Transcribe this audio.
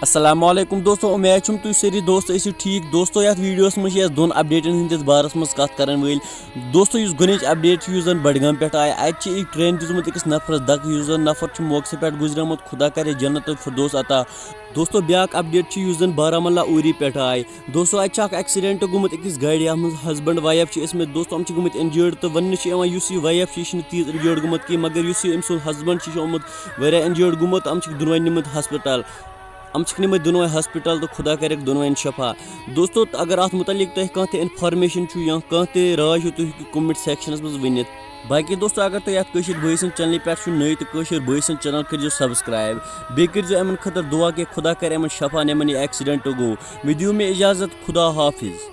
अस्सलामुअलैकुम दोस्तों, उम्मीद छुम तुम सारी दोस्त ऐसी ठीक। दोस्तों यथ वीडियोस मज दोन अपडेटन हंदिस बारस मज कत करन वल। दोस्तों इस गोनिच अपडेट जन बडगाम पे आय अत एक ट्रेन दिसमुत अकिस नफरस दक जन नफर मौके पे गुजरमुत खुदा करे जन्नत फिरदौस अता। दोस्तों ब्याक अपडेट जन बारामुल्ला उरी पे आय। दोस्तों अत एक्सीडेंट गुमुत अकिस गाड़ी हस्बैंड वाइफ दोस्तों हम गुमुत इंजर्ड तो वन वाइफ तीज इंजर्ड गुमुत कि मगर हस्बैंड वारिया इंजर्ड गुमुत हम दोनों निमुत हस्पताल। हम निमत दोनों हस्पताल तो खुदा कर दोनों शफा। दोस्तों अगर अत मुतलिक तुम कह इन्फॉर्मेशन या कह राय तुम कमेंट सेक्शनस मज वन। बाकी दोस्तों अगर तुम ये भई चैनल पे नई तो भई चैनल कर सब्सक्राइब बे कर अमन खतर दुआ कि खुदा कर अमन शफा नमन यह एक्सीडेंट गो। मे दियो मे इजाजत, खुदा हाफिज।